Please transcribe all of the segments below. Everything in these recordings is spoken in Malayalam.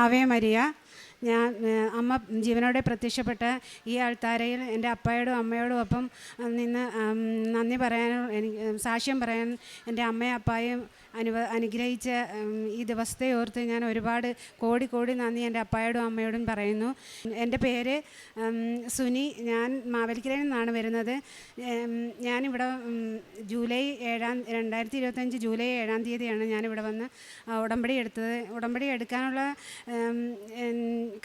Ave Maria. ഞാൻ അമ്മ ജീവനോടെ പ്രത്യക്ഷപ്പെട്ട ഈ ആൾത്താരയിൽ എൻ്റെ അപ്പായോടും അമ്മയോടും ഒപ്പം നിന്ന് നന്ദി പറയാനും എനിക്ക് സാക്ഷ്യം പറയാൻ എൻ്റെ അമ്മയും അപ്പായും അനുഗ്രഹിച്ച ഈ ദിവസത്തെ ഓർത്ത് ഞാൻ ഒരുപാട് കോടി നന്ദി എൻ്റെ അപ്പായോടും അമ്മയോടും പറയുന്നു. എൻ്റെ പേര് സുനി. ഞാൻ മാവേലിക്കരയിൽ നിന്നാണ് വരുന്നത്. ഞാനിവിടെ ജൂലൈ 2025 ജൂലൈ 7-ാം തീയതിയാണ് ഞാനിവിടെ വന്ന് ഉടമ്പടി എടുത്തത്. ഉടമ്പടി എടുക്കാനുള്ള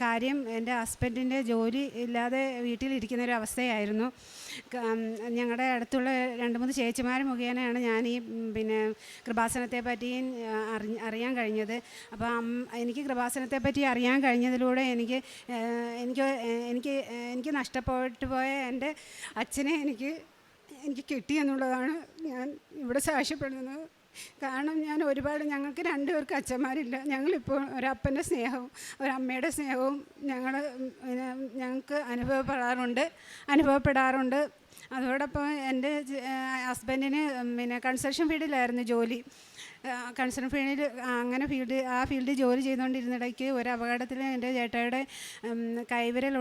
കാര്യം എൻ്റെ ഹസ്ബൻഡിൻ്റെ ജോലി ഇല്ലാതെ വീട്ടിലിരിക്കുന്നൊരവസ്ഥയായിരുന്നു. ഞങ്ങളുടെ അടുത്തുള്ള 2-3 ചേച്ചിമാർ മുഖേനയാണ് ഞാൻ ഈ കൃപാസനത്തെ പറ്റിയും അറിയാൻ കഴിഞ്ഞത്. അപ്പം എനിക്ക് കൃപാസനത്തെ പറ്റി അറിയാൻ കഴിഞ്ഞതിലൂടെ എനിക്ക് നഷ്ടപ്പെട്ടു പോയ എൻ്റെ അച്ഛനെ എനിക്ക് കിട്ടിയെന്നുള്ളതാണ് ഞാൻ ഇവിടെ സാക്ഷ്യപ്പെടുന്നത്. കാരണം ഞങ്ങൾക്ക് 2 പേർക്ക് അച്ഛന്മാരില്ല. ഞങ്ങളിപ്പോൾ ഒരപ്പൻ്റെ സ്നേഹവും ഒരമ്മയുടെ സ്നേഹവും ഞങ്ങൾക്ക് അനുഭവപ്പെടാറുണ്ട്. അതോടൊപ്പം എൻ്റെ ഹസ്ബൻഡിന് കൺസ്ട്രക്ഷൻ ഫീൽഡിലായിരുന്നു ജോലി. കൺസ്ട്രക്ഷൻ ഫീൽഡിൽ ആ ഫീൽഡിൽ ജോലി ചെയ്തുകൊണ്ടിരുന്നിടയ്ക്ക് ഒരു അപകടത്തിൽ എൻ്റെ ചേട്ടായുടെ കൈവിരൽ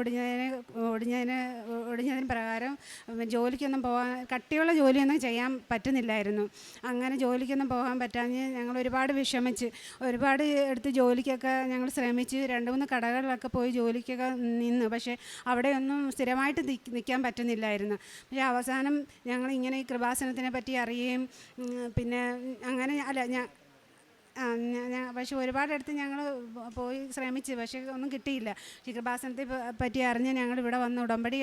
ഒടിഞ്ഞതിന് പ്രകാരം ജോലിക്കൊന്നും കട്ടിയുള്ള ജോലിയൊന്നും ചെയ്യാൻ പറ്റുന്നില്ലായിരുന്നു. അങ്ങനെ ജോലിക്കൊന്നും പോകാൻ പറ്റാഞ്ഞ് ഞങ്ങൾ ഒരുപാട് വിഷമിച്ച് ഒരുപാട് എടുത്ത് ജോലിക്കൊക്കെ ഞങ്ങൾ ശ്രമിച്ച് 2-3 കടകളിലൊക്കെ പോയി ജോലിക്കൊക്കെ നിന്ന്. പക്ഷേ അവിടെയൊന്നും സ്ഥിരമായിട്ട് നിൽക്കാൻ പറ്റുന്നില്ലായിരുന്നു. പക്ഷേ അവസാനം ഞങ്ങളിങ്ങനെ ഈ കൃപാസനത്തിനെ പറ്റി അറിയുകയും പക്ഷേ ഒരുപാടടുത്ത് ഞങ്ങൾ പോയി ശ്രമിച്ചു. പക്ഷേ ഒന്നും കിട്ടിയില്ല. ഈ കൃപാസനത്തെ പറ്റി അറിഞ്ഞ് ഞങ്ങളിവിടെ വന്ന് ഉടമ്പടി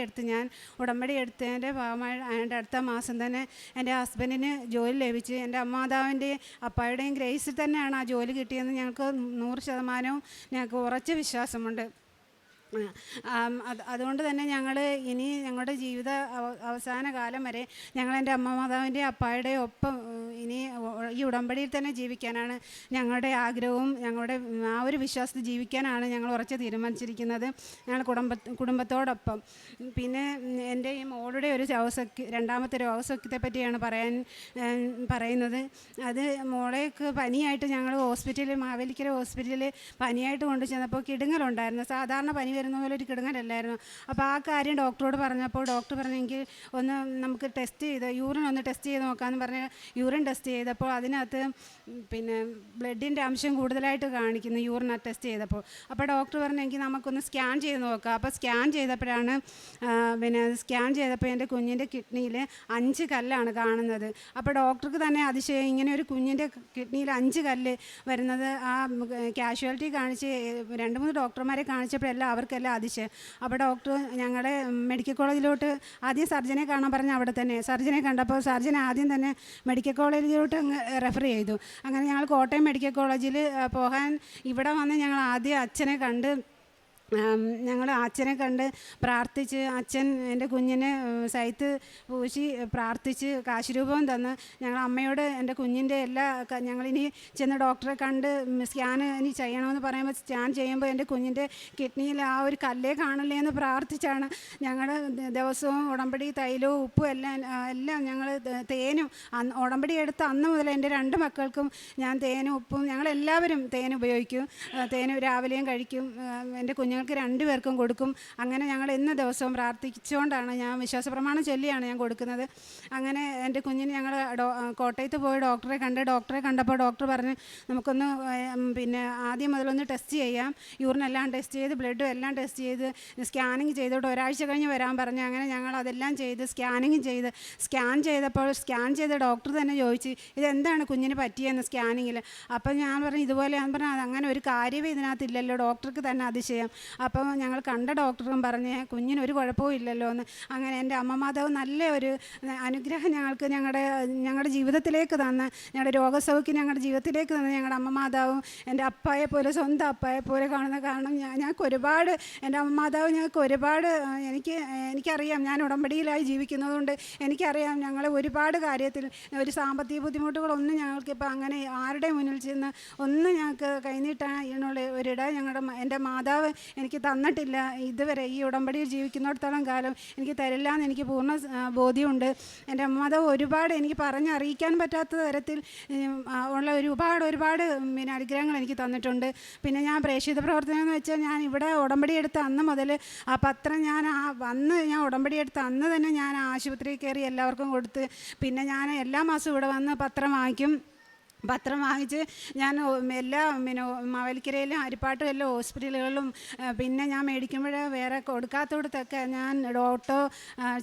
എടുത്തതിൻ്റെ ഭാഗമായി അതിൻ്റെ അടുത്ത മാസം തന്നെ എൻ്റെ ഹസ്ബൻഡിന് ജോലി ലഭിച്ച് എൻ്റെ അമ്മാതാവിൻ്റെയും അപ്പായുടെയും ഗ്രേസിൽ തന്നെയാണ് ആ ജോലി കിട്ടിയെന്ന് ഞങ്ങൾക്ക് 100% ഞങ്ങൾക്ക് ഉറച്ച വിശ്വാസമുണ്ട്. അതുകൊണ്ട് തന്നെ ഞങ്ങൾ ഇനി ഞങ്ങളുടെ ജീവിത അവസാന കാലം വരെ ഞങ്ങൾ എൻ്റെ അമ്മമാതാവിൻ്റെ അപ്പായുടെ ഒപ്പം ഇനി ഈ ഉടമ്പടിയിൽ തന്നെ ജീവിക്കാനാണ് ഞങ്ങളുടെ ആഗ്രഹവും. ഞങ്ങളുടെ ആ ഒരു വിശ്വാസത്തിൽ ജീവിക്കാനാണ് ഞങ്ങൾ ഉറച്ച് തീരുമാനിച്ചിരിക്കുന്നത്, ഞങ്ങൾ കുടുംബത്തോടൊപ്പം. പിന്നെ എൻ്റെ ഈ മോളുടെ ഒരു രണ്ടാമത്തെ രോഗസൗഖ്യത്തെ പറ്റിയാണ് പറയുന്നത്. അത് മോളേക്ക് പനിയായിട്ട് ഞങ്ങൾ മാവേലിക്കര ഹോസ്പിറ്റലിൽ പനിയായിട്ട് കൊണ്ടു ചെന്നപ്പോൾ കിടുങ്ങലുണ്ടായിരുന്നു. സാധാരണ പനി വരുന്ന പോലെ ഒരു കിടുങ്ങലല്ലായിരുന്നു. അപ്പോൾ ആ കാര്യം ഡോക്ടറോട് പറഞ്ഞപ്പോൾ ഡോക്ടർ പറഞ്ഞെങ്കിൽ നമുക്ക് യൂറിൻ ഒന്ന് ടെസ്റ്റ് ചെയ്ത് നോക്കാമെന്ന് പറഞ്ഞ് യൂറിൻ ടെസ്റ്റ് ചെയ്തപ്പോൾ അതിനകത്ത് ബ്ലഡിൻ്റെ അംശം കൂടുതലായിട്ട് കാണിക്കുന്നു യൂറിൻ ടെസ്റ്റ് ചെയ്തപ്പോൾ. അപ്പോൾ ഡോക്ടർ പറഞ്ഞെങ്കിൽ നമുക്കൊന്ന് സ്കാൻ ചെയ്ത് നോക്കാം. അപ്പോൾ സ്കാൻ ചെയ്തപ്പോൾ എൻ്റെ കുഞ്ഞിൻ്റെ കിഡ്നിയിൽ 5 കല്ലാണ് കാണുന്നത്. അപ്പോൾ ഡോക്ടർക്ക് തന്നെ അതിശയം, ഇങ്ങനെ ഒരു കുഞ്ഞിൻ്റെ കിഡ്നിയിൽ 5 കല്ല് വരുന്നത്. ആ കാഷ്വാലിറ്റി കാണിച്ച് 2-3 ഡോക്ടർമാരെ കാണിച്ചപ്പോഴെല്ലാം അവർക്കെല്ലാം അതിശയം. അപ്പോൾ ഡോക്ടർ ഞങ്ങളുടെ മെഡിക്കൽ കോളേജിലോട്ട് ആദ്യം സർജനെ കാണാൻ പറഞ്ഞ് അവിടെ തന്നെ സർജനെ കണ്ടപ്പോൾ സർജൻ ആദ്യം തന്നെ മെഡിക്കൽ കോളേജിലോട്ട് റെഫർ ചെയ്തു. അങ്ങനെ ഞങ്ങൾ കോട്ടയം മെഡിക്കൽ കോളേജിൽ പോകാൻ ഇവിടെ വന്ന് ഞങ്ങൾ ആദ്യം അച്ഛനെ കണ്ട് പ്രാർത്ഥിച്ച്, അച്ഛൻ എൻ്റെ കുഞ്ഞിനെ സൈത്ത് പൂശി പ്രാർത്ഥിച്ച് കാശുരൂപം തന്ന് ഞങ്ങൾ അമ്മയോട് എൻ്റെ കുഞ്ഞിൻ്റെ ഞങ്ങളിനി ചെന്ന് ഡോക്ടറെ കണ്ട് സ്കാൻ ഇനി ചെയ്യണമെന്ന് പറയുമ്പോൾ സ്കാൻ ചെയ്യുമ്പോൾ എൻ്റെ കുഞ്ഞിൻ്റെ കിഡ്നിയിൽ ആ ഒരു കല്ലേ കാണല്ലേ എന്ന് പ്രാർത്ഥിച്ചാണ് ഞങ്ങൾ ദിവസവും ഉടമ്പടി തൈലവും ഉപ്പും എല്ലാം ഞങ്ങൾ തേനും ഉടമ്പടി എടുത്ത് അന്ന് മുതൽ എൻ്റെ 2 മക്കൾക്കും ഞാൻ തേനും ഉപ്പും ഞങ്ങളെല്ലാവരും തേൻ ഉപയോഗിക്കും. തേൻ രാവിലെയും കഴിക്കും, എൻ്റെ കുഞ്ഞുങ്ങൾക്ക് 2 പേർക്കും കൊടുക്കും. അങ്ങനെ ഞങ്ങൾ ഇന്ന് ദിവസവും പ്രാർത്ഥിച്ചുകൊണ്ടാണ്, ഞാൻ വിശ്വാസപ്രമാണം ചൊല്ലിയാണ് ഞാൻ കൊടുക്കുന്നത്. അങ്ങനെ എൻ്റെ കുഞ്ഞിന് ഞങ്ങൾ കോട്ടയത്ത് പോയി ഡോക്ടറെ കണ്ടപ്പോൾ ഡോക്ടർ പറഞ്ഞ് നമുക്കൊന്ന് ആദ്യം മുതലൊന്ന് ടെസ്റ്റ് ചെയ്യാം. യൂറിനെല്ലാം ടെസ്റ്റ് ചെയ്ത് ബ്ലഡും എല്ലാം ടെസ്റ്റ് ചെയ്ത് സ്കാനിങ് ചെയ്തോട്ട് 1 ആഴ്ച കഴിഞ്ഞ് വരാൻ പറഞ്ഞു. അങ്ങനെ ഞങ്ങൾ അതെല്ലാം ചെയ്ത് സ്കാൻ ചെയ്ത ഡോക്ടർ തന്നെ ചോദിച്ചു ഇതെന്താണ് കുഞ്ഞിന് പറ്റിയെന്ന് സ്കാനിങ്ങിൽ. അപ്പം ഞാൻ പറഞ്ഞു ഇതുപോലെ. ഞാൻ പറഞ്ഞു അങ്ങനെ ഒരു കാര്യമേ ഇതിനകത്തില്ലല്ലോ, ഡോക്ടർക്ക് തന്നെ അതിശയം. അപ്പം ഞങ്ങൾ കണ്ട ഡോക്ടറും പറഞ്ഞ് കുഞ്ഞിനൊരു കുഴപ്പവും ഇല്ലല്ലോ എന്ന്. അങ്ങനെ എൻ്റെ അമ്മമാതാവ് നല്ല ഒരു അനുഗ്രഹം ഞങ്ങളുടെ ജീവിതത്തിലേക്ക് തന്ന്, ഞങ്ങളുടെ രോഗസൗഖ്യം ഞങ്ങളുടെ ജീവിതത്തിലേക്ക് തന്ന് ഞങ്ങളുടെ അമ്മമാതാവും എൻ്റെ അപ്പായെ പോലെ സ്വന്തം അപ്പായെ പോലെ കാരണം ഞങ്ങൾക്ക് ഒരുപാട് എൻ്റെ അമ്മമാതാവ് ഞങ്ങൾക്ക് ഒരുപാട് എനിക്കറിയാം. ഞാൻ ഉടമ്പടിയിലായി ജീവിക്കുന്നതുകൊണ്ട് എനിക്കറിയാം ഞങ്ങൾ ഒരുപാട് കാര്യത്തിൽ ഒരു സാമ്പത്തിക ബുദ്ധിമുട്ടുകളൊന്നും ഞങ്ങൾക്കിപ്പോൾ അങ്ങനെ ആരുടെ മുന്നിൽ ചെന്ന് ഒന്നും ഞങ്ങൾക്ക് കൈനീട്ടാനുള്ള ഒരിട എൻ്റെ മാതാവ് എനിക്ക് തന്നിട്ടില്ല ഇതുവരെ. ഈ ഉടമ്പടിയിൽ ജീവിക്കുന്നിടത്തോളം കാലം എനിക്ക് തരില്ല എന്ന് എനിക്ക് പൂർണ്ണ ബോധ്യമുണ്ട്. എൻ്റെ മതം ഒരുപാട് എനിക്ക് പറഞ്ഞറിയിക്കാൻ പറ്റാത്ത തരത്തിൽ ഉള്ള ഒരുപാട് പിന്നെ അനുഗ്രഹങ്ങൾ എനിക്ക് തന്നിട്ടുണ്ട്. പിന്നെ ഞാൻ പ്രേക്ഷിത പ്രവർത്തനം എന്ന് വെച്ചാൽ ഞാൻ ഇവിടെ ഉടമ്പടി എടുത്ത അന്ന് മുതൽ ആ പത്രം ഞാൻ ഞാൻ ഉടമ്പടി എടുത്ത അന്ന് തന്നെ ഞാൻ ആശുപത്രിയിൽ കയറി എല്ലാവർക്കും കൊടുത്ത്, പിന്നെ ഞാൻ എല്ലാ മാസവും ഇവിടെ വന്ന് പത്രം വാങ്ങിക്കും. പത്രം വാങ്ങിച്ച് ഞാൻ എല്ലാ പിന്നെ മാവേലിക്കരയിലും ഹരിപ്പാട്ടും എല്ലാ ഹോസ്പിറ്റലുകളിലും പിന്നെ ഞാൻ മേടിക്കുമ്പോൾ വേറെ കൊടുക്കാത്തടത്തൊക്കെ ഞാൻ ഓട്ടോ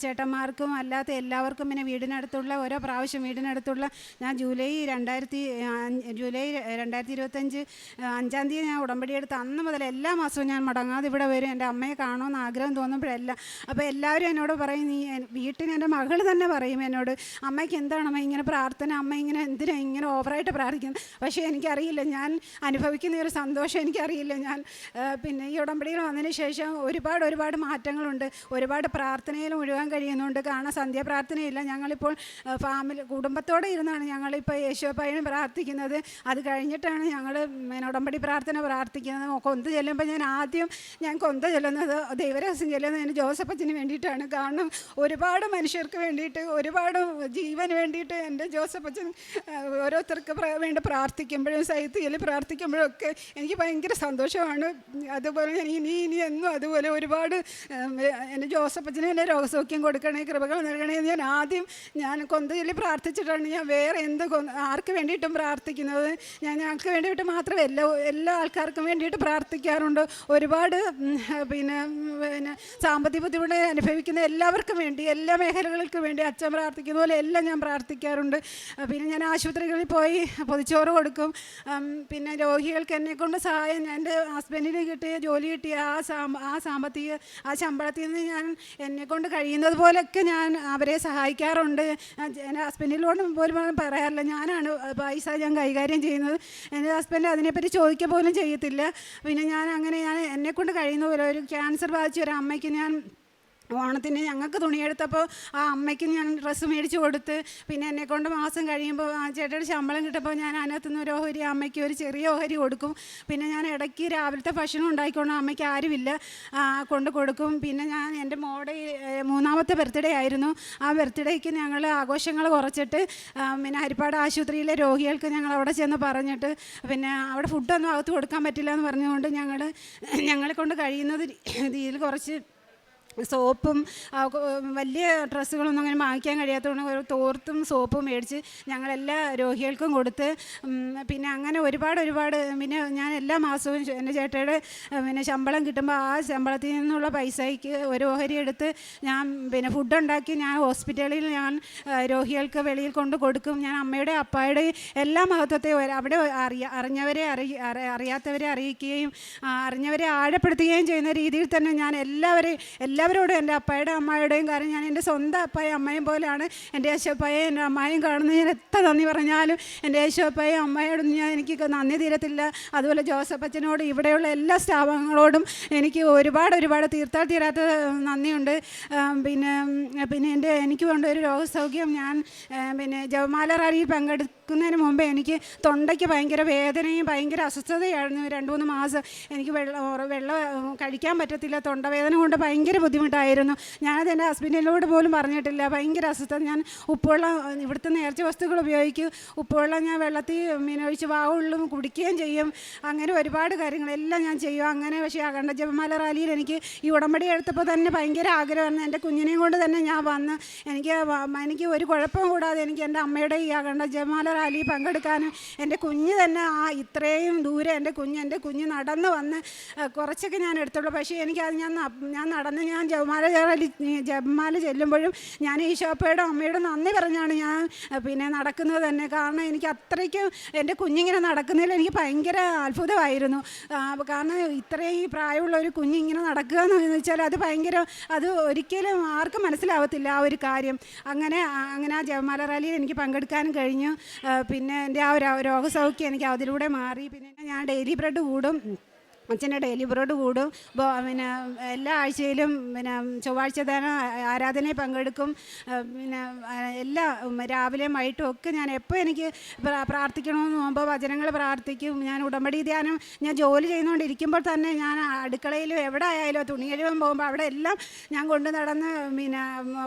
ചേട്ടന്മാർക്കും അല്ലാത്ത എല്ലാവർക്കും പിന്നെ വീടിനടുത്തുള്ള ഓരോ പ്രാവശ്യം വീടിനടുത്തുള്ള ഞാൻ ജൂലൈ 2025 5-ാം തീയതി ഞാൻ ഉടമ്പടി എടുത്ത് അന്ന് മുതൽ എല്ലാ മാസവും ഞാൻ മുടങ്ങാതെ ഇവിടെ വരും. എൻ്റെ അമ്മയെ കാണുമെന്ന് ആഗ്രഹം തോന്നുമ്പോഴല്ല. അപ്പോൾ എല്ലാവരും എന്നോട് പറയും, നീ വീട്ടിൽ എൻ്റെ മകൾ തന്നെ പറയും എന്നോട്, അമ്മയ്ക്ക് എന്താണമ്മ ഇങ്ങനെ പ്രാർത്ഥന, അമ്മ ഇങ്ങനെ എന്തിനാ ഇങ്ങനെ ഓവറായിട്ട് പ്രാർത്ഥിക്കുന്നത്. പക്ഷേ എനിക്കറിയില്ല, ഞാൻ അനുഭവിക്കുന്ന ഒരു സന്തോഷം എനിക്കറിയില്ല. ഞാൻ പിന്നെ ഈ ഉടമ്പടിയിൽ വന്നതിന് ശേഷം ഒരുപാട് മാറ്റങ്ങളുണ്ട്. ഒരുപാട് പ്രാർത്ഥനയിൽ മുഴുവൻ കഴിയുന്നുണ്ട്. കാരണം സന്ധ്യാപ്രാർത്ഥനയില്ല, ഞങ്ങളിപ്പോൾ കുടുംബത്തോടെ ഇരുന്നാണ് ഞങ്ങളിപ്പോൾ യേശുവപ്പായനും പ്രാർത്ഥിക്കുന്നത്. അത് കഴിഞ്ഞിട്ടാണ് ഞങ്ങൾ ഉടമ്പടി പ്രാർത്ഥന പ്രാർത്ഥിക്കുന്നത്. കൊന്ത ചെല്ലുമ്പോൾ ഞാൻ കൊന്ത ചെല്ലുന്നത്, ദൈവരഹസ്യം ചെല്ലുന്നത് ജോസഫച്ചന് വേണ്ടിയിട്ടാണ്. കാരണം ഒരുപാട് മനുഷ്യർക്ക് വേണ്ടിയിട്ട്, ഒരുപാട് ജീവന് വേണ്ടിയിട്ട് എൻ്റെ ജോസഫച്ചൻ ഓരോരുത്തർക്ക് വേണ്ടി പ്രാർത്ഥിക്കുമ്പോഴും സൈത്യയിൽ പ്രാർത്ഥിക്കുമ്പോഴും ഒക്കെ എനിക്ക് ഭയങ്കര സന്തോഷമാണ്. അതുപോലെ ഞാൻ ഇനി എന്നും അതുപോലെ ഒരുപാട് എൻ്റെ ജോസഫച്ചന് എൻ്റെ രോഗസൗഖ്യം കൊടുക്കണേ, കൃപകൾ നൽകണേ എന്ന് ഞാൻ കൊന്തയിൽ പ്രാർത്ഥിച്ചിട്ടാണ് ഞാൻ വേറെ ആർക്ക് വേണ്ടിയിട്ടും പ്രാർത്ഥിക്കുന്നത്. ഞങ്ങൾക്ക് വേണ്ടിയിട്ട് മാത്രമല്ല, എല്ലാ ആൾക്കാർക്കും വേണ്ടിയിട്ട് പ്രാർത്ഥിക്കാറുണ്ട്. ഒരുപാട് പിന്നെ സാമ്പത്തിക ബുദ്ധിമുട്ട് അനുഭവിക്കുന്ന എല്ലാവർക്കും വേണ്ടി, എല്ലാ മേഖലകൾക്കും വേണ്ടി അച്ഛൻ പ്രാർത്ഥിക്കുന്ന പോലെ എല്ലാം ഞാൻ പ്രാർത്ഥിക്കാറുണ്ട്. പിന്നെ ഞാൻ ആശുപത്രികളിൽ പോയി പൊതിച്ചോറ് കൊടുക്കും. പിന്നെ രോഗികൾക്ക് എന്നെക്കൊണ്ട് സഹായം, എൻ്റെ ഹസ്ബൻഡിന് കിട്ടിയ ജോലി കിട്ടിയ ആ ശമ്പളത്തിൽ നിന്ന് ഞാൻ എന്നെക്കൊണ്ട് കഴിയുന്നത് പോലെയൊക്കെ ഞാൻ അവരെ സഹായിക്കാറുണ്ട്. എൻ്റെ ഹസ്ബൻഡിനോട് പോലും പറയാറില്ല, ഞാനാണ് പൈസ ഞാൻ കൈകാര്യം ചെയ്യുന്നത്. എൻ്റെ ഹസ്ബൻഡ് അതിനെപ്പറ്റി ചോദിക്കുക പോലും ചെയ്യത്തില്ല. പിന്നെ ഞാൻ എന്നെക്കൊണ്ട് കഴിയുന്ന പോലെ ഒരു ക്യാൻസർ ബാധിച്ച ഒരു അമ്മയ്ക്ക് ഞാൻ ഓണത്തിന് ഞങ്ങൾക്ക് തുണിയെടുത്തപ്പോൾ ആ അമ്മയ്ക്ക് ഞാൻ ഡ്രസ്സ് മേടിച്ച് കൊടുത്ത്, പിന്നെ എന്നെക്കൊണ്ട് മാസം കഴിയുമ്പോൾ ആ ചേട്ടയുടെ ശമ്പളം കിട്ടുമ്പോൾ ഞാൻ അതിനകത്തുനിന്ന് ഒരു ഓഹരി അമ്മയ്ക്ക് ഒരു ചെറിയ ഓഹരി കൊടുക്കും. പിന്നെ ഞാൻ ഇടയ്ക്ക് രാവിലത്തെ ഭക്ഷണം ഉണ്ടാക്കിക്കൊണ്ട് അമ്മയ്ക്ക് ആരുമില്ല കൊണ്ട് കൊടുക്കും. പിന്നെ ഞാൻ എൻ്റെ മോടെ 3ാമത്തെ ബർത്ത്ഡേ ആയിരുന്നു. ആ ബർത്ത്ഡേക്ക് ഞങ്ങൾ ആഘോഷങ്ങൾ കുറച്ചിട്ട് പിന്നെ ഹരിപ്പാട് ആശുപത്രിയിലെ രോഗികൾക്ക് ഞങ്ങൾ അവിടെ ചെന്ന് പറഞ്ഞിട്ട്, പിന്നെ അവിടെ ഫുഡൊന്നും അകത്ത് കൊടുക്കാൻ പറ്റില്ല എന്ന് പറഞ്ഞുകൊണ്ട് ഞങ്ങളെ കൊണ്ട് കഴിയുന്നത് രീതിയിൽ കുറച്ച് സോപ്പും വലിയ ഡ്രസ്സുകളൊന്നും അങ്ങനെ വാങ്ങിക്കാൻ കഴിയാത്തതുകൊണ്ട് ഒരു തോർത്തും സോപ്പും മേടിച്ച് ഞങ്ങളെല്ലാ രോഗികൾക്കും കൊടുത്ത്, പിന്നെ അങ്ങനെ ഒരുപാട് പിന്നെ ഞാൻ എല്ലാ മാസവും എൻ്റെ ചേട്ടയുടെ പിന്നെ ശമ്പളം കിട്ടുമ്പോൾ ആ ശമ്പളത്തിൽ നിന്നുള്ള പൈസയ്ക്ക് ഒരു ഓഹരി എടുത്ത് ഞാൻ പിന്നെ ഫുഡുണ്ടാക്കി ഞാൻ ഹോസ്പിറ്റലിൽ ഞാൻ രോഗികൾക്ക് വെളിയിൽ കൊണ്ട് കൊടുക്കും. ഞാൻ അമ്മയുടെ അപ്പായുടെയും എല്ലാ മഹത്വത്തെ അവിടെ അറിഞ്ഞവരെ അറിയാത്തവരെ അറിയിക്കുകയും അറിഞ്ഞവരെ ആഴപ്പെടുത്തുകയും ചെയ്യുന്ന രീതിയിൽ തന്നെ ഞാൻ എല്ലാവരോടും എൻ്റെ അപ്പായുടെ അമ്മായുടെയും കാര്യം ഞാൻ എൻ്റെ സ്വന്തം അപ്പായും അമ്മയും പോലെയാണ് എൻ്റെ യേശുവപ്പായും എൻ്റെ അമ്മായും കാണുന്നത്. ഞാൻ എത്ര നന്ദി പറഞ്ഞാലും എൻ്റെ യേശുവപ്പായും അമ്മയോടൊന്നും എനിക്ക് നന്ദി തീരത്തില്ല. അതുപോലെ ജോസഫച്ചനോട് ഇവിടെയുള്ള എല്ലാ സ്റ്റാഫുകളോടും എനിക്ക് ഒരുപാട് തീർത്താൽ തീരാത്ത നന്ദിയുണ്ട്. പിന്നെ എനിക്ക് വേണ്ട ഒരു രോഗസൗഖ്യം, ഞാൻ പിന്നെ ജപമാല റാലിയിൽ പങ്കെടുക്കുന്നതിന് മുമ്പേ എനിക്ക് തൊണ്ടയ്ക്ക് ഭയങ്കര വേദനയും ഭയങ്കര അസ്വസ്ഥതയായിരുന്നു. 2-3 മാസം എനിക്ക് വെള്ളം കഴിക്കാൻ പറ്റത്തില്ല, തൊണ്ടവേദന കൊണ്ട് ഭയങ്കര ബുദ്ധിമുട്ടായിരുന്നു. ഞാനത് എൻ്റെ ഹസ്ബൻഡിനോട് പോലും പറഞ്ഞിട്ടില്ല. ഭയങ്കര അസ്വസ്ഥത. ഞാൻ ഉപ്പുവെള്ളം, ഇവിടുത്തെ നേർച്ച വസ്തുക്കൾ ഉപയോഗിക്കും, ഉപ്പുവെള്ളം ഞാൻ വെള്ളത്തിൽ ഒഴിച്ച് വാവുള്ളും കുടിക്കുകയും ചെയ്യും. അങ്ങനെ ഒരുപാട് കാര്യങ്ങളെല്ലാം ഞാൻ ചെയ്യും. അങ്ങനെ പക്ഷേ അഖണ്ഡ ജപമാല റാലിയിൽ എനിക്ക് ഈ ഉടമ്പടി എടുത്തപ്പോൾ തന്നെ ഭയങ്കര ആഗ്രഹമായിരുന്നു. എൻ്റെ കുഞ്ഞിനെയും കൊണ്ട് തന്നെ ഞാൻ വന്ന് എനിക്ക് ഒരു കുഴപ്പം കൂടാതെ എനിക്ക് എൻ്റെ അമ്മയുടെ ഈ അഖണ്ഡ ജപമാല റാലിയിൽ പങ്കെടുക്കാനും എൻ്റെ കുഞ്ഞ് തന്നെ ഇത്രയും ദൂരെ എൻ്റെ കുഞ്ഞ് നടന്ന് വന്ന് കുറച്ചൊക്കെ ഞാൻ എടുത്തുള്ളൂ. പക്ഷേ എനിക്കത് ഞാൻ നടന്ന് ഞാൻ ജപമാല ചെല്ലുമ്പോഴും ഞാൻ ഈശോപ്പയുടെ അമ്മയുടെ നന്ദി പറഞ്ഞാണ് ഞാൻ പിന്നെ നടക്കുന്നത് തന്നെ. കാരണം എനിക്ക് അത്രയ്ക്കും എൻ്റെ കുഞ്ഞിങ്ങനെ നടക്കുന്നതിൽ എനിക്ക് ഭയങ്കര അത്ഭുതമായിരുന്നു. കാരണം ഇത്രയും പ്രായമുള്ള ഒരു കുഞ്ഞിങ്ങനെ നടക്കുക എന്ന് വെച്ചാൽ അത് ഒരിക്കലും ആർക്കും മനസ്സിലാവത്തില്ല ആ ഒരു കാര്യം. അങ്ങനെ ആ ജപമാല റാലിയിൽ എനിക്ക് പങ്കെടുക്കാനും കഴിഞ്ഞു. പിന്നെ എൻ്റെ ആ ഒരു രോഗസൗഖ്യം എനിക്ക് അതിലൂടെ മാറി. പിന്നെ ഞാൻ ഡെയിലി ബ്രെഡ് കൂടും. അച്ഛൻ്റെ ഡെയിലി ബ്രോഡ് കൂടും. പിന്നെ എല്ലാ ആഴ്ചയിലും പിന്നെ ചൊവ്വാഴ്ച ദാന ആരാധനയിൽ പങ്കെടുക്കും. പിന്നെ എല്ലാ രാവിലെയും വൈകിട്ടും ഒക്കെ ഞാൻ എപ്പോൾ എനിക്ക് പ്രാർത്ഥിക്കണമെന്ന് പോകുമ്പോൾ വചനങ്ങൾ പ്രാർത്ഥിക്കും. ഞാൻ ഉടമ്പടി ധ്യാനം ഞാൻ ജോലി ചെയ്തുകൊണ്ടിരിക്കുമ്പോൾ തന്നെ ഞാൻ അടുക്കളയിലും എവിടെ ആയാലും തുണി കഴുകാൻ പോകുമ്പോൾ അവിടെ എല്ലാം ഞാൻ കൊണ്ട് നടന്ന് പിന്നെ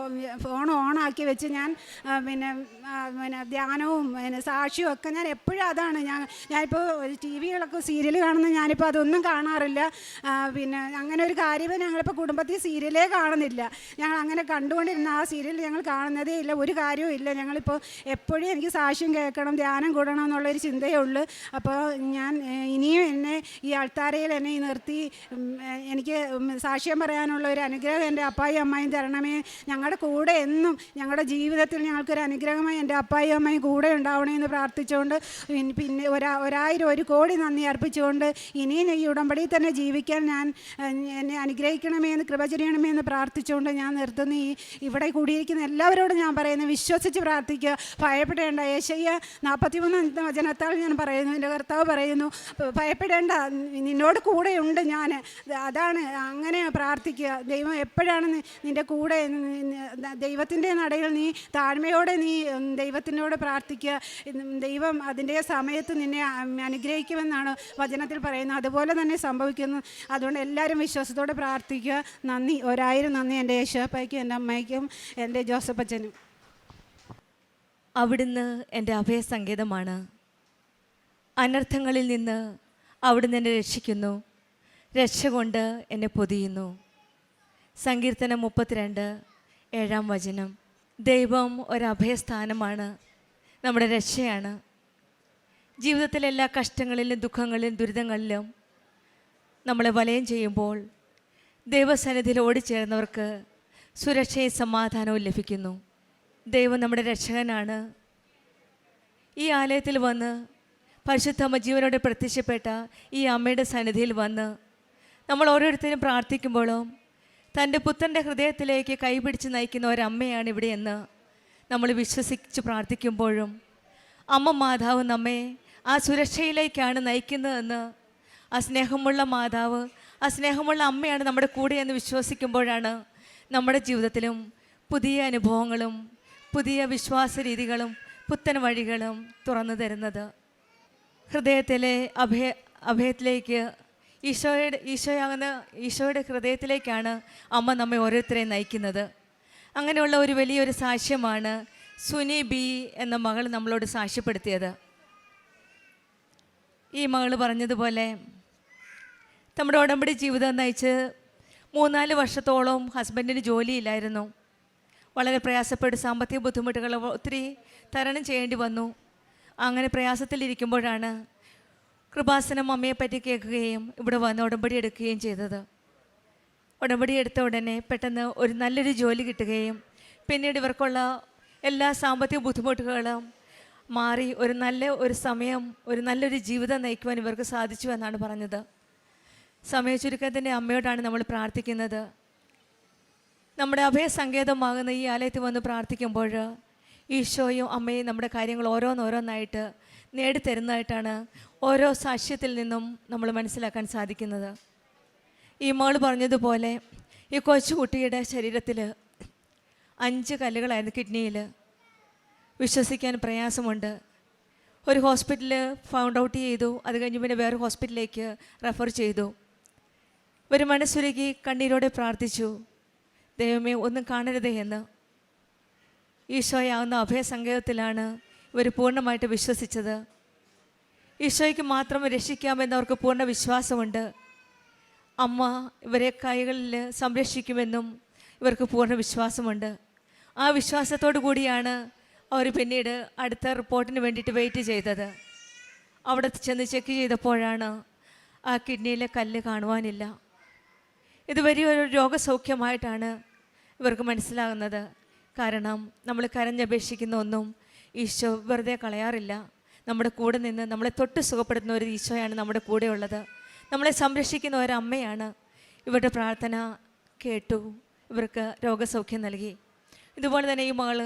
ഫോൺ ഓണാക്കി വെച്ച് ഞാൻ പിന്നെ പിന്നെ ധ്യാനവും പിന്നെ സാക്ഷിയും ഒക്കെ ഞാൻ എപ്പോഴും അതാണ്. ഞാനിപ്പോൾ ടി വികളൊക്കെ സീരിയൽ കാണുന്ന ഞാനിപ്പോൾ അതൊന്നും കാണാറില്ല. പിന്നെ അങ്ങനെ ഒരു കാര്യം ഞങ്ങളിപ്പോൾ കുടുംബത്തിൽ സീരിയലേ കാണുന്നില്ല. ഞങ്ങൾ അങ്ങനെ കണ്ടുകൊണ്ടിരുന്ന ആ സീരിയൽ ഞങ്ങൾ കാണുന്നതേ ഇല്ല. ഒരു കാര്യവും ഇല്ല. ഞങ്ങളിപ്പോൾ എപ്പോഴും എനിക്ക് സാക്ഷ്യം കേൾക്കണം, ധ്യാനം കൂടണം എന്നുള്ളൊരു ചിന്തയേ ഉള്ളൂ. അപ്പോൾ ഞാൻ ഇനിയും എന്നെ ഈ അൾത്താരയിൽ എന്നെ നിർത്തി എനിക്ക് സാക്ഷ്യം പറയാനുള്ള ഒരു അനുഗ്രഹം എൻ്റെ അപ്പായും അമ്മായും തരണമേ. ഞങ്ങളുടെ കൂടെ എന്നും ഞങ്ങളുടെ ജീവിതത്തിൽ ഞങ്ങൾക്കൊരു അനുഗ്രഹമായി എൻ്റെ അപ്പായും അമ്മയും കൂടെ ഉണ്ടാവണമെന്ന് പ്രാർത്ഥിച്ചുകൊണ്ട് പിന്നെ 1000 1 കോടി നന്ദി അർപ്പിച്ചുകൊണ്ട് ഇനിയും ഈ ഉടമ്പടിയിൽ തന്നെ ജീവിക്കാൻ എന്നെ അനുഗ്രഹിക്കണമേ എന്ന് കൃപ ചെയ്യണമേ എന്ന് പ്രാർത്ഥിച്ചുകൊണ്ട് ഞാൻ നിർത്തുന്നു. ഇവിടെ കൂടിയിരിക്കുന്ന എല്ലാവരോടും ഞാൻ പറയുന്നു, വിശ്വസിച്ച് പ്രാർത്ഥിക്കുക, ഭയപ്പെടേണ്ട. യെശയ്യ 43 വചനത്താൽ ഞാൻ പറയുന്നു, എൻ്റെ കർത്താവ് പറയുന്നു, ഭയപ്പെടേണ്ട, നിന്നോട് കൂടെയുണ്ട് ഞാൻ. അതാണ്, അങ്ങനെ പ്രാർത്ഥിക്കുക. ദൈവം എപ്പോഴാണ് നിൻ്റെ കൂടെ. ദൈവത്തിൻ്റെ നടയിൽ നീ താഴ്മയോടെ നീ ദൈവത്തിനോട് പ്രാർത്ഥിക്കുക. ദൈവം അതിൻ്റെ സമയത്ത് നിന്നെ അനുഗ്രഹിക്കുമെന്നാണ് വചനത്തിൽ പറയുന്നത്. അതുപോലെ തന്നെ സംഭവിക്കുന്നു. അതുകൊണ്ട് എല്ലാവരും വിശ്വാസത്തോടെ പ്രാർത്ഥിക്കുക. നന്ദി, 1000 നന്ദി എൻ്റെ യേശുപ്പായ്ക്കും എൻ്റെ അമ്മയ്ക്കും എൻ്റെ ജോസഫ് അച്ഛനും. അവിടുന്ന് എൻ്റെ അഭയസങ്കേതമാണ്. അനർത്ഥങ്ങളിൽ നിന്ന് അവിടുന്ന് എന്നെ രക്ഷിക്കുന്നു. രക്ഷ കൊണ്ട് എന്നെ പൊതിയുന്നു. സങ്കീർത്തനം 32 7 വചനം. ദൈവം ഒരഭയസ്ഥാനമാണ്, നമ്മുടെ രക്ഷയാണ്. ജീവിതത്തിലെ എല്ലാ കഷ്ടങ്ങളിലും ദുഃഖങ്ങളിലും ദുരിതങ്ങളിലും നമ്മളെ വലയം ചെയ്യുമ്പോൾ ദൈവസന്നിധിയിൽ ഓടിച്ചേർന്നവർക്ക് സുരക്ഷയും സമാധാനവും ലഭിക്കുന്നു. ദൈവം നമ്മുടെ രക്ഷകനാണ്. ഈ ആലയത്തിൽ വന്ന് പരിശുദ്ധമ്മ ജീവനോടെ പ്രത്യക്ഷപ്പെട്ട ഈ അമ്മയുടെ സന്നിധിയിൽ വന്ന് നമ്മൾ ഓരോരുത്തരും പ്രാർത്ഥിക്കുമ്പോഴും തൻ്റെ പുത്രൻ്റെ ഹൃദയത്തിലേക്ക് കൈപിടിച്ച് നയിക്കുന്ന ഒരമ്മയാണ് ഇവിടെയെന്ന് നമ്മൾ വിശ്വസിച്ച് പ്രാർത്ഥിക്കുമ്പോഴും അമ്മ മാതാവ് നമ്മെ ആ സുരക്ഷയിലേക്കാണ് നയിക്കുന്നതെന്ന്, ആ സ്നേഹമുള്ള മാതാവ്, ആ സ്നേഹമുള്ള അമ്മയാണ് നമ്മുടെ കൂടെ എന്ന് വിശ്വസിക്കുമ്പോഴാണ് നമ്മുടെ ജീവിതത്തിലും പുതിയ അനുഭവങ്ങളും പുതിയ വിശ്വാസ രീതികളും പുത്തൻ വഴികളും തുറന്നു തരുന്നത്. ഹൃദയത്തിലെ അഭയത്തിലേക്ക് ഈശോയുടെ ഹൃദയത്തിലേക്കാണ് അമ്മ നമ്മെ ഓരോരുത്തരെയും നയിക്കുന്നത്. അങ്ങനെയുള്ള ഒരു വലിയൊരു സാക്ഷ്യമാണ് സുനി ബി എന്ന മകൾ നമ്മളോട് സാക്ഷ്യപ്പെടുത്തിയത്. ഈ മകൾ പറഞ്ഞതുപോലെ നമ്മുടെ ഉടമ്പടി ജീവിതം നയിച്ച് 3-4 വർഷത്തോളം ഹസ്ബൻഡിന് ജോലിയില്ലായിരുന്നു. വളരെ പ്രയാസപ്പെട്ട് സാമ്പത്തിക ബുദ്ധിമുട്ടുകൾ ഒത്തിരി തരണം ചെയ്യേണ്ടി വന്നു. അങ്ങനെ പ്രയാസത്തിലിരിക്കുമ്പോഴാണ് കൃപാസനം അമ്മയെ പറ്റി കേൾക്കുകയും ഇവിടെ വന്ന് ഉടമ്പടി എടുക്കുകയും ചെയ്തത്. ഉടമ്പടി എടുത്ത ഉടനെ പെട്ടെന്ന് ഒരു നല്ലൊരു ജോലി കിട്ടുകയും പിന്നീട് ഇവർക്കുള്ള എല്ലാ സാമ്പത്തിക ബുദ്ധിമുട്ടുകളും മാറി ഒരു നല്ലൊരു ജീവിതം നയിക്കുവാൻ ഇവർക്ക് സാധിച്ചു എന്നാണ് പറഞ്ഞത്. സമയ ചുരുക്കത്തിൻ്റെ അമ്മയോടാണ് നമ്മൾ പ്രാർത്ഥിക്കുന്നത്. നമ്മുടെ അഭയസങ്കേതമാകുന്ന ഈ ആലയത്തിൽ വന്ന് പ്രാർത്ഥിക്കുമ്പോൾ ഈശോയും അമ്മയും നമ്മുടെ കാര്യങ്ങൾ ഓരോന്നോരോന്നായിട്ട് നേടിത്തരുന്നതായിട്ടാണ് ഓരോ സാക്ഷ്യത്തിൽ നിന്നും നമ്മൾ മനസ്സിലാക്കാൻ സാധിക്കുന്നത്. ഈ മകൾ പറഞ്ഞതുപോലെ ഈ കൊച്ചുകുട്ടിയുടെ ശരീരത്തിൽ 5 കല്ലുകളായിരുന്നു കിഡ്നിയിൽ. വിശ്വസിക്കാൻ പ്രയാസമുണ്ട്. ഒരു ഹോസ്പിറ്റലിൽ ഫൗണ്ട് ഔട്ട് ചെയ്തു. അത് കഴിഞ്ഞ് പിന്നെ വേറെ ഹോസ്പിറ്റലിലേക്ക് റെഫർ ചെയ്തു. ഒരു മനസ്സുരുകി കണ്ണീരോടെ പ്രാർത്ഥിച്ചു, ദൈവമേ ഒന്നും കാണരുതേ എന്ന്. ഈശോയാവുന്ന അഭയസങ്കേതത്തിലാണ് ഇവർ പൂർണ്ണമായിട്ട് വിശ്വസിച്ചത്. ഈശോയ്ക്ക് മാത്രം രക്ഷിക്കാമെന്നവർക്ക് പൂർണ്ണ വിശ്വാസമുണ്ട്. അമ്മ ഇവരെ കൈകളിൽ സംരക്ഷിക്കുമെന്നും ഇവർക്ക് പൂർണ്ണ വിശ്വാസമുണ്ട്. ആ വിശ്വാസത്തോടു കൂടിയാണ് അവർ പിന്നീട് അടുത്ത റിപ്പോർട്ടിന് വേണ്ടിയിട്ട് വെയിറ്റ് ചെയ്തത്. അവിടെ ചെന്ന് ചെക്ക് ചെയ്തപ്പോഴാണ് ആ കിഡ്നിയിലെ കല്ല് കാണുവാനില്ല. ഇത് വലിയൊരു രോഗസൗഖ്യമായിട്ടാണ് ഇവർക്ക് മനസ്സിലാകുന്നത്. കാരണം നമ്മൾ കരഞ്ഞപേക്ഷിക്കുന്ന ഒന്നും ഈശോ വെറുതെ കളയാറില്ല. നമ്മുടെ കൂടെ നിന്ന് നമ്മളെ തൊട്ട് സുഖപ്പെടുത്തുന്ന ഒരു ഈശോയാണ് നമ്മുടെ കൂടെയുള്ളത്. നമ്മളെ സംരക്ഷിക്കുന്ന ഒരമ്മയാണ്. ഇവരുടെ പ്രാർത്ഥന കേട്ടു, ഇവർക്ക് രോഗസൗഖ്യം നൽകി. ഇതുപോലെ തന്നെ ഈ മകൾ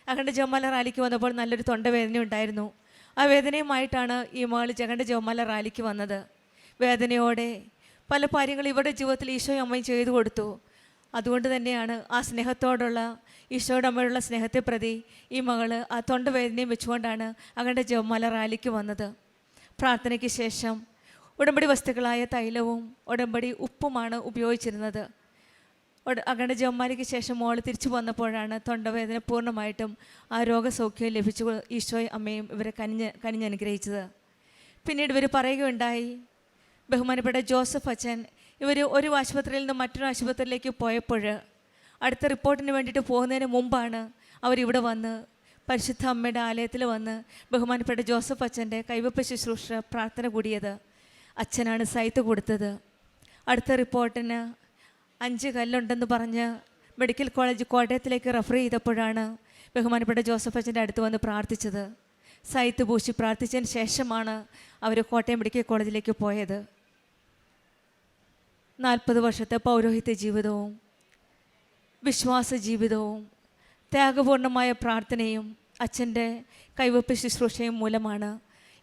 അഖണ്ഡ ജപമാല റാലിക്ക് വന്നപ്പോൾ നല്ലൊരു തൊണ്ടവേദന ഉണ്ടായിരുന്നു. ആ വേദനയുമായിട്ടാണ് ഈ മകൾ അഖണ്ഡ ജപമാല റാലിക്ക് വന്നത്. വേദനയോടെ പല കാര്യങ്ങളും ഇവരുടെ ജീവിതത്തിൽ ഈശോയും അമ്മയും ചെയ്തു കൊടുത്തു. അതുകൊണ്ട് തന്നെയാണ് ആ സ്നേഹത്തോടുള്ള ഈശോയുടെ അമ്മയുള്ള സ്നേഹത്തെ പ്രതി ഈ മകള് ആ തൊണ്ടവേദനയും വെച്ചുകൊണ്ടാണ് അകണ്ട ജപമാല റാലിക്ക് വന്നത്. പ്രാർത്ഥനയ്ക്ക് ശേഷം ഉടമ്പടി വസ്തുക്കളായ തൈലവും ഉടമ്പടി ഉപ്പുമാണ് ഉപയോഗിച്ചിരുന്നത്. അകണ്ട ജപമാലയ്ക്ക് ശേഷം മോള് തിരിച്ചു വന്നപ്പോഴാണ് തൊണ്ടവേദന പൂർണ്ണമായിട്ടും ആ രോഗസൗഖ്യം ലഭിച്ചു ഈശോയും അമ്മയും ഇവരെ കനിഞ്ഞനുഗ്രഹിച്ചത്. പിന്നീട് ഇവർ പറയുകയുണ്ടായി, ബഹുമാനപ്പെട്ട ജോസഫ് അച്ഛൻ ഇവർ ഒരു ആശുപത്രിയിൽ നിന്ന് മറ്റൊരു ആശുപത്രിയിലേക്ക് പോയപ്പോൾ അടുത്ത റിപ്പോർട്ടിന് വേണ്ടിയിട്ട് പോകുന്നതിന് മുമ്പാണ് അവരിവിടെ വന്ന് പരിശുദ്ധ അമ്മയുടെ ആലയത്തിൽ വന്ന് ബഹുമാനപ്പെട്ട ജോസഫ് അച്ഛൻ്റെ കൈവപ്പ് ശുശ്രൂഷ പ്രാർത്ഥന കൂടിയത്. അച്ഛനാണ് സൈറ്റ് കൊടുത്തത്. അടുത്ത റിപ്പോർട്ടിന് 5 കല്ലുണ്ടെന്ന് പറഞ്ഞ് മെഡിക്കൽ കോളേജ് കോട്ടയത്തിലേക്ക് റെഫർ ചെയ്തപ്പോഴാണ് ബഹുമാനപ്പെട്ട ജോസഫ് അച്ഛൻ്റെ അടുത്ത് വന്ന് പ്രാർത്ഥിച്ചത്. സൈറ്റ് പൂശി പ്രാർത്ഥിച്ചതിന് ശേഷമാണ് അവർ കോട്ടയം മെഡിക്കൽ കോളേജിലേക്ക് പോയത്. 40 വർഷത്തെ പൗരോഹിത്യ ജീവിതവും വിശ്വാസ ജീവിതവും ത്യാഗപൂർണമായ പ്രാർത്ഥനയും അച്ഛൻ്റെ കൈവപ്പ് ശുശ്രൂഷയും മൂലമാണ്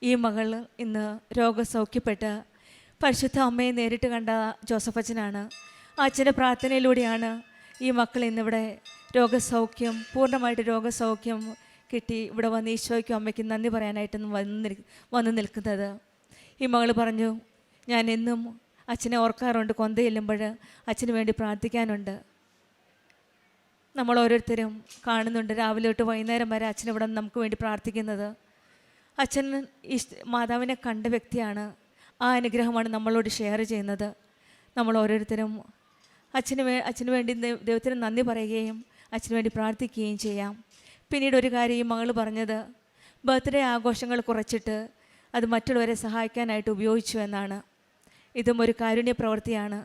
ഈ മകൾ ഇന്ന് രോഗസൗഖ്യപ്പെട്ട് പരിശുദ്ധ അമ്മയെ നേരിട്ട് കണ്ട ജോസഫ് അച്ഛനാണ്. ആ അച്ഛൻ്റെ പ്രാർത്ഥനയിലൂടെയാണ് ഈ മക്കൾ ഇന്നിവിടെ രോഗസൗഖ്യം പൂർണ്ണമായിട്ട് രോഗസൗഖ്യം കിട്ടി ഇവിടെ വന്ന് ഈശോയ്ക്കും അമ്മയ്ക്കും നന്ദി പറയാനായിട്ടൊന്നും വന്ന് നിൽക്കുന്നത്. ഈ മകൾ പറഞ്ഞു, ഞാൻ എന്നും അച്ഛനെ ഓർക്കാറുണ്ട്, കൊന്ത ചെല്ലുമ്പോൾ അച്ഛന് വേണ്ടി പ്രാർത്ഥിക്കാനുണ്ട്. നമ്മൾ ഓരോരുത്തരും കാണുന്നുണ്ട് രാവിലെ തൊട്ട് വൈകുന്നേരം വരെ അച്ഛൻ ഇവിടെ നമുക്ക് വേണ്ടി പ്രാർത്ഥിക്കുന്നത്. അച്ഛൻ മാതാവിനെ കണ്ട വ്യക്തിയാണ്. ആ അനുഗ്രഹമാണ് നമ്മളോട് ഷെയർ ചെയ്യുന്നത്. നമ്മൾ ഓരോരുത്തരും അച്ഛന് വേണ്ടി ദൈവത്തിന് നന്ദി പറയുകയും അച്ഛന് വേണ്ടി പ്രാർത്ഥിക്കുകയും ചെയ്യാം. പിന്നീട് ഒരു കാര്യം ഈ മകൾ പറഞ്ഞത്, ബർത്ത്ഡേ ആഘോഷങ്ങൾ കുറച്ചിട്ട് അത് മറ്റുള്ളവരെ സഹായിക്കാനായിട്ട് ഉപയോഗിച്ചു എന്നാണ്. ഇതും ഒരു കാരുണ്യ പ്രവൃത്തിയാണ്.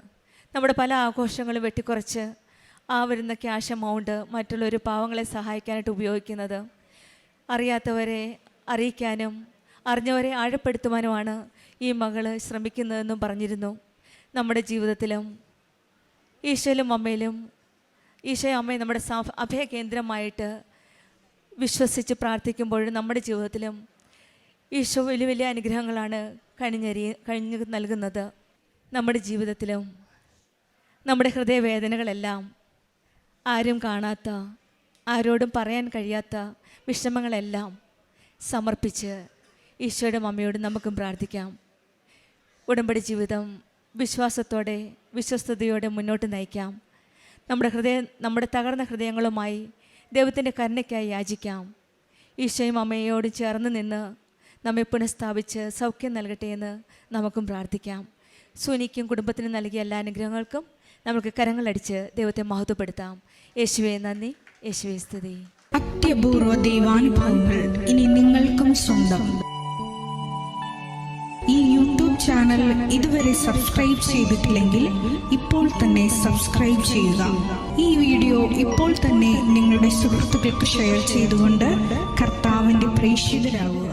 നമ്മുടെ പല ആഘോഷങ്ങളും വെട്ടിക്കുറച്ച് ആ വരുന്ന ക്യാഷ് എമൗണ്ട് മറ്റുള്ളവർ പാവങ്ങളെ സഹായിക്കാനായിട്ട് ഉപയോഗിക്കുന്നത്. അറിയാത്തവരെ അറിയിക്കാനും അറിഞ്ഞവരെ ആഴപ്പെടുത്തുവാനുമാണ് ഈ മകൾ ശ്രമിക്കുന്നതെന്നും പറഞ്ഞിരുന്നു. നമ്മുടെ ജീവിതത്തിലും ഈശോയിലും അമ്മയിലും ഈശോയും അമ്മയും നമ്മുടെ അഭയകേന്ദ്രമായിട്ട് വിശ്വസിച്ച് പ്രാർത്ഥിക്കുമ്പോഴും നമ്മുടെ ജീവിതത്തിലും ഈശോ വലിയ വലിയ അനുഗ്രഹങ്ങളാണ് കഴിഞ്ഞു നൽകുന്നത്. നമ്മുടെ ജീവിതത്തിലും നമ്മുടെ ഹൃദയവേദനകളെല്ലാം ആരും കാണാത്ത ആരോടും പറയാൻ കഴിയാത്ത വിഷമങ്ങളെല്ലാം സമർപ്പിച്ച് ഈശോയുടെ അമ്മയോട് നമുക്കും പ്രാർത്ഥിക്കാം. ഉടമ്പടി ജീവിതം വിശ്വാസത്തോടെ വിശ്വസ്തയോടെ മുന്നോട്ട് നയിക്കാം. നമ്മുടെ തകർന്ന ഹൃദയങ്ങളുമായി ദൈവത്തിൻ്റെ കരുണയ്ക്കായി യാചിക്കാം. ഈശോയും അമ്മയോട് ചേർന്ന് നിന്ന് നമ്മെ പുനഃസ്ഥാപിച്ച് സൗഖ്യം നൽകട്ടെ എന്ന് നമുക്കും പ്രാർത്ഥിക്കാം. സുനിക്കും കുടുംബത്തിനും നൽകിയ എല്ലാ അനുഗ്രഹങ്ങൾക്കും നമുക്ക് കരങ്ങളടിച്ച് ദൈവത്തെ മഹത്വപ്പെടുത്താം. യേശുവേ നന്ദി, യേശുവേ സ്തുതി. അത്യപൂർവ ദൈവാനുഭവങ്ങൾ ഇനി നിങ്ങൾക്കും സ്വന്തം. ഈ യൂട്യൂബ് ചാനൽ ഇതുവരെ സബ്സ്ക്രൈബ് ചെയ്തിട്ടില്ലെങ്കിൽ ഇപ്പോൾ തന്നെ സബ്സ്ക്രൈബ് ചെയ്യുക. ഈ വീഡിയോ ഇപ്പോൾ തന്നെ നിങ്ങളുടെ സുഹൃത്തുക്കൾക്ക് ഷെയർ ചെയ്തുകൊണ്ട് കർത്താവിൻ്റെ പ്രേക്ഷിതരാകുക.